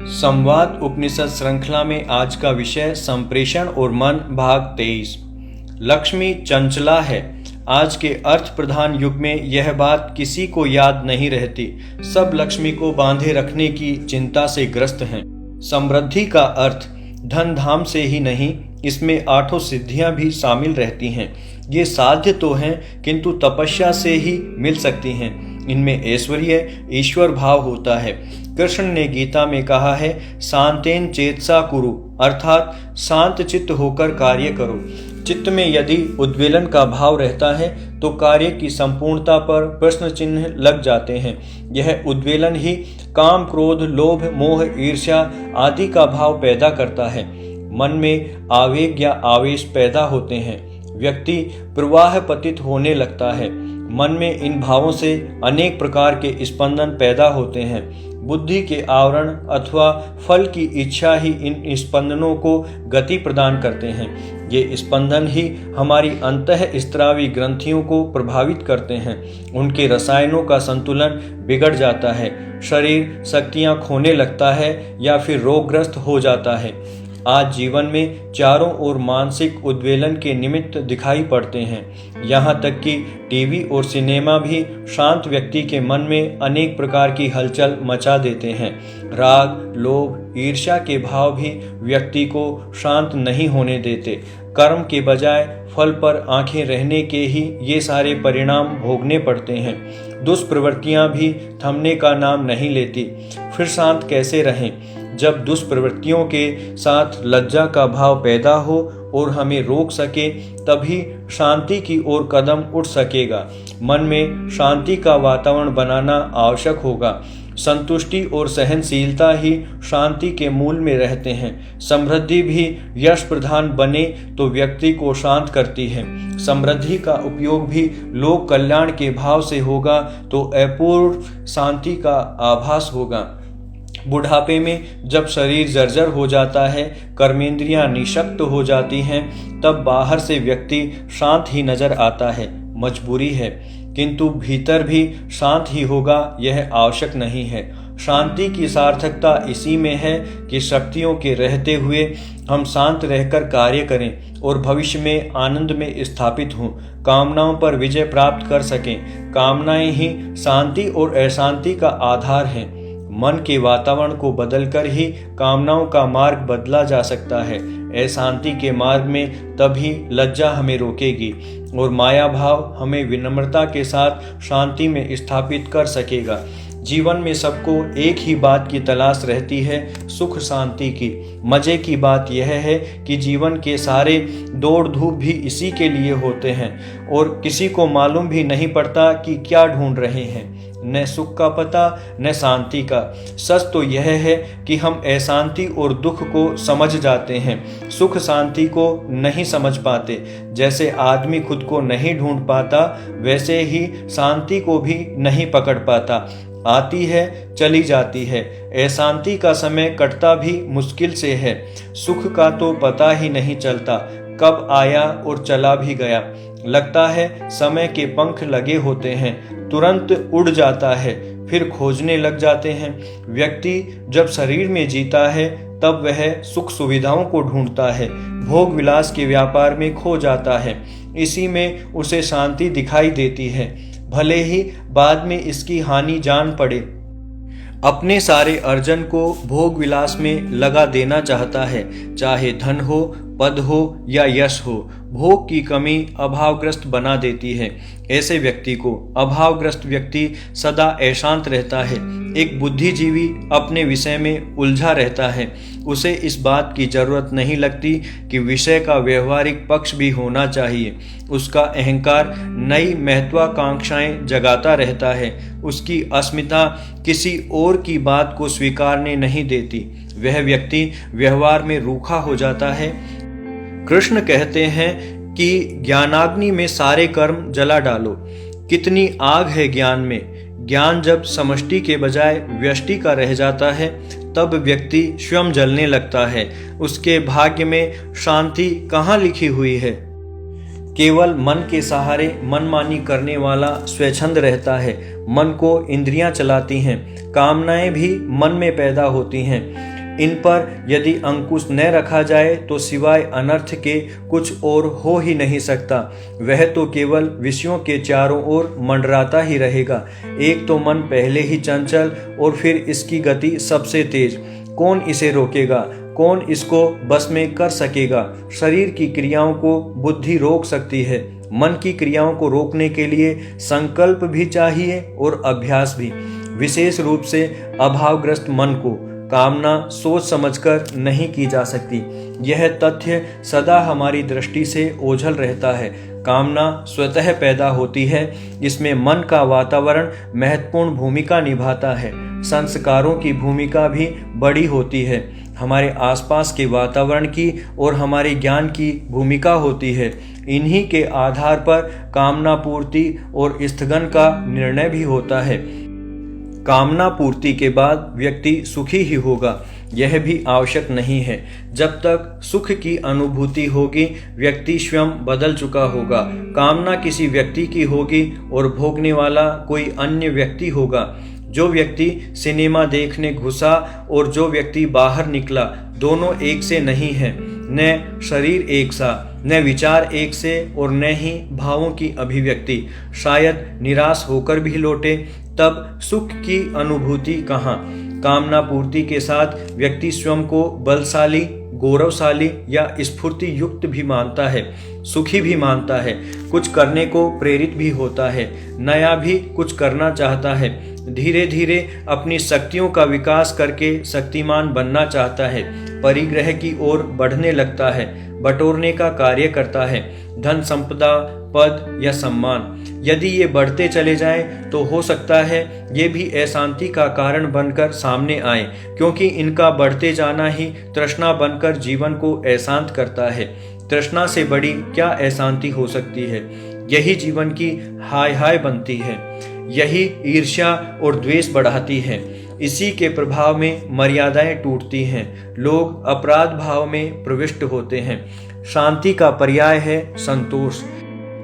संवाद उपनिषद श्रृंखला में आज का विषय संप्रेषण और मन भाग 23। लक्ष्मी चंचला है। आज के अर्थ प्रधान युग में यह बात किसी को याद नहीं रहती। सब लक्ष्मी को बांधे रखने की चिंता से ग्रस्त हैं। समृद्धि का अर्थ धन धाम से ही नहीं, इसमें 8 सिद्धियां भी शामिल रहती हैं। ये साध्य तो हैं किंतु तपस्या से ही मिल सकती हैं। इनमें ऐश्वर्य ईश्वर भाव होता है। कृष्ण ने गीता में कहा है, शांतेन चेतसा कुरु, अर्थात शांत चित्त होकर कार्य करो। चित्त में यदि उद्वेलन का भाव रहता है तो कार्य की संपूर्णता पर प्रश्न चिन्ह लग जाते हैं। यह उद्वेलन ही काम, क्रोध, लोभ, मोह, ईर्ष्या आदि का भाव पैदा करता है। मन में आवेग या आवेश पैदा होते हैं। व्यक्ति प्रवाह पतित होने लगता है। मन में इन भावों से अनेक प्रकार के स्पंदन पैदा होते हैं। बुद्धि के आवरण अथवा फल की इच्छा ही इन स्पंदनों को गति प्रदान करते हैं। ये स्पंदन ही हमारी अंतःस्त्रावी ग्रंथियों को प्रभावित करते हैं। उनके रसायनों का संतुलन बिगड़ जाता है। शरीर शक्तियां खोने लगता है या फिर रोगग्रस्त हो जाता है। आज जीवन में चारों ओर मानसिक उद्वेलन के निमित्त दिखाई पड़ते हैं। यहाँ तक कि टीवी और सिनेमा भी शांत व्यक्ति के मन में अनेक प्रकार की हलचल मचा देते हैं। राग, लोभ, ईर्ष्या के भाव भी व्यक्ति को शांत नहीं होने देते। कर्म के बजाय फल पर आंखें रहने के ही ये सारे परिणाम भोगने पड़ते हैं। दुष्प्रवृत्तियां भी थमने का नाम नहीं लेती। फिर शांत कैसे रहें? जब दुष्प्रवृत्तियों के साथ लज्जा का भाव पैदा हो और हमें रोक सके, तभी शांति की ओर कदम उठ सकेगा। मन में शांति का वातावरण बनाना आवश्यक होगा। संतुष्टि और सहनशीलता ही शांति के मूल में रहते हैं। समृद्धि भी यश प्रधान बने तो व्यक्ति को शांत करती है। समृद्धि का उपयोग भी लोक कल्याण के भाव से होगा तो अपूर्व शांति का आभास होगा। बुढ़ापे में जब शरीर जर्जर हो जाता है, कर्मेंद्रियां निशक्त हो जाती हैं, तब बाहर से व्यक्ति शांत ही नजर आता है। मजबूरी है, किंतु भीतर भी शांत ही होगा यह आवश्यक नहीं है। शांति की सार्थकता इसी में है कि शक्तियों के रहते हुए हम शांत रहकर कार्य करें और भविष्य में आनंद में स्थापित हों, कामनाओं पर विजय प्राप्त कर सकें। कामनाएं ही शांति और अशांति का आधार हैं। मन के वातावरण को बदलकर ही कामनाओं का मार्ग बदला जा सकता है। अशांति के मार्ग में तभी लज्जा हमें रोकेगी और माया भाव हमें विनम्रता के साथ शांति में स्थापित कर सकेगा। जीवन में सबको एक ही बात की तलाश रहती है, सुख शांति की। मजे की बात यह है कि जीवन के सारे दौड़ धूप भी इसी के लिए होते हैं और किसी को मालूम भी नहीं पड़ता कि क्या ढूंढ रहे हैं। न सुख का पता न शांति का। सच तो यह है कि हम अशांति और दुख को समझ जाते हैं, सुख शांति को नहीं समझ पाते। जैसे आदमी खुद को नहीं ढूंढ पाता, वैसे ही शांति को भी नहीं पकड़ पाता। आती है चली जाती है। अशांति का समय कटता भी मुश्किल से है। सुख का तो पता ही नहीं चलता, कब आया और चला भी गया। लगता है समय के पंख लगे होते हैं, तुरंत उड़ जाता है, फिर खोजने लग जाते हैं। व्यक्ति जब शरीर में जीता है तब वह सुख सुविधाओं को ढूंढता है, भोग विलास के व्यापार में खो जाता है। इसी में उसे शांति दिखाई देती है, भले ही बाद में इसकी हानि जान पड़े। अपने सारे अर्जन को भोग विलास में लगा देना चाहता है, चाहे धन हो, पद हो या यश हो। भोग की कमी अभावग्रस्त बना देती है। ऐसे व्यक्ति को अभावग्रस्त व्यक्ति सदा अशांत रहता है। एक बुद्धिजीवी अपने विषय में उलझा रहता है। उसे इस बात की जरूरत नहीं लगती कि विषय का व्यवहारिक पक्ष भी होना चाहिए। उसका अहंकार नई महत्वाकांक्षाएं जगाता रहता है। उसकी अस्मिता किसी और की बात को स्वीकारने नहीं देती। वह व्यक्ति व्यवहार में रूखा हो जाता है। कृष्ण कहते हैं कि ज्ञानाग्नि में सारे कर्म जला डालो। कितनी आग है ज्ञान में। ज्ञान जब समष्टि के बजाय व्यष्टि का रह जाता है, तब व्यक्ति स्वयं जलने लगता है। उसके भाग्य में शांति कहाँ लिखी हुई है? केवल मन के सहारे मनमानी करने वाला स्वच्छंद रहता है। मन को इंद्रियां चलाती हैं, कामनाएं भी मन में पैदा होती हैं। इन पर यदि अंकुश न रखा जाए तो सिवाय अनर्थ के कुछ और हो ही नहीं सकता। वह तो केवल विषयों के चारों ओर मंडराता ही रहेगा। एक तो मन पहले ही चंचल और फिर इसकी गति सबसे तेज। कौन इसे रोकेगा? कौन इसको बस में कर सकेगा? शरीर की क्रियाओं को बुद्धि रोक सकती है, मन की क्रियाओं को रोकने के लिए संकल्प भी चाहिए और अभ्यास भी। विशेष रूप से अभावग्रस्त मन को कामना सोच समझकर नहीं की जा सकती। यह तथ्य सदा हमारी दृष्टि से ओझल रहता है। कामना स्वतः पैदा होती है, इसमें मन का वातावरण महत्वपूर्ण भूमिका निभाता है। संस्कारों की भूमिका भी बड़ी होती है। हमारे आसपास के वातावरण की और हमारे ज्ञान की भूमिका होती है। इन्हीं के आधार पर कामना पूर्ति और स्थगन का निर्णय भी होता है। कामना पूर्ति के बाद व्यक्ति सुखी ही होगा, यह भी आवश्यक नहीं है। जब तक सुख की अनुभूति होगी, व्यक्ति स्वयं बदल चुका होगा। कामना किसी व्यक्ति की होगी और भोगने वाला कोई अन्य व्यक्ति होगा। जो व्यक्ति सिनेमा देखने घुसा और जो व्यक्ति बाहर निकला, दोनों एक से नहीं हैं। न शरीर एक सा, न विचार एक से और न ही भावों की अभिव्यक्ति। शायद निराश होकर भी लौटे, तब सुख की अनुभूति कहाँ? कामना पूर्ति के साथ व्यक्ति स्वयं को बलशाली, गौरवशाली या स्फूर्ति युक्त भी मानता है, सुखी भी मानता है, कुछ करने को प्रेरित भी होता है, नया भी कुछ करना चाहता है, धीरे धीरे अपनी शक्तियों का विकास करके शक्तिमान बनना चाहता है, परिग्रह की ओर बढ़ने लगता है, बटोरने का कार्य करता है, धन संपदा, पद या सम्मान। यदि ये बढ़ते चले जाएं तो हो सकता है ये भी अशांति का कारण बनकर सामने आए, क्योंकि इनका बढ़ते जाना ही तृष्णा बनकर जीवन को अशांत करता है। तृष्णा से बड़ी क्या अशांति हो सकती है? यही जीवन की हाय हाय बनती है, यही ईर्ष्या और द्वेष बढ़ाती है। इसी के प्रभाव में मर्यादाएं टूटती हैं, लोग अपराध भाव में प्रविष्ट होते हैं। शांति का पर्याय है संतोष।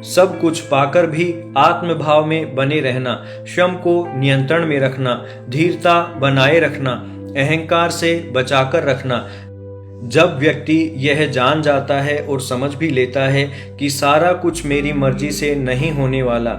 सब कुछ पाकर भी आत्मभाव में बने रहना, स्वयं को नियंत्रण में रखना, धीरता बनाए रखना, अहंकार से बचाकर रखना। जब व्यक्ति यह जान जाता है और समझ भी लेता है कि सारा कुछ मेरी मर्जी से नहीं होने वाला,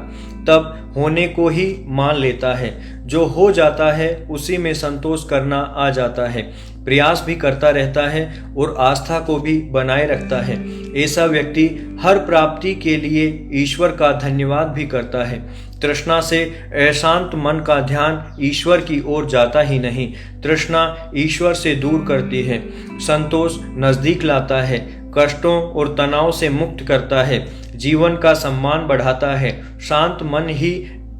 तब होने को ही मान लेता है। जो हो जाता है उसी में संतोष करना आ जाता है, प्रयास भी करता रहता है और आस्था को भी बनाए रखता है। ऐसा व्यक्ति हर प्राप्ति के लिए ईश्वर का धन्यवाद भी करता है। तृष्णा से अशांत मन का ध्यान ईश्वर की ओर जाता ही नहीं, तृष्णा ईश्वर से दूर करती है। संतोष नजदीक लाता है, कष्टों और तनाव से मुक्त करता है, जीवन का सम्मान बढ़ाता है। शांत मन ही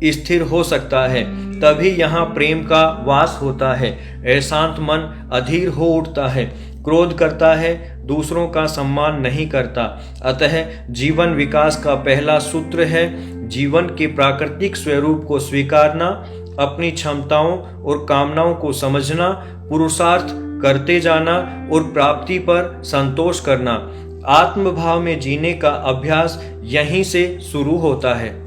स्थिर हो सकता है, तभी यहाँ प्रेम का वास होता है। अशांत मन अधीर हो उठता है, क्रोध करता है, दूसरों का सम्मान नहीं करता। अतः जीवन विकास का पहला सूत्र है जीवन के प्राकृतिक स्वरूप को स्वीकारना, अपनी क्षमताओं और कामनाओं को समझना, पुरुषार्थ करते जाना और प्राप्ति पर संतोष करना। आत्मभाव में जीने का अभ्यास यहीं से शुरू होता है।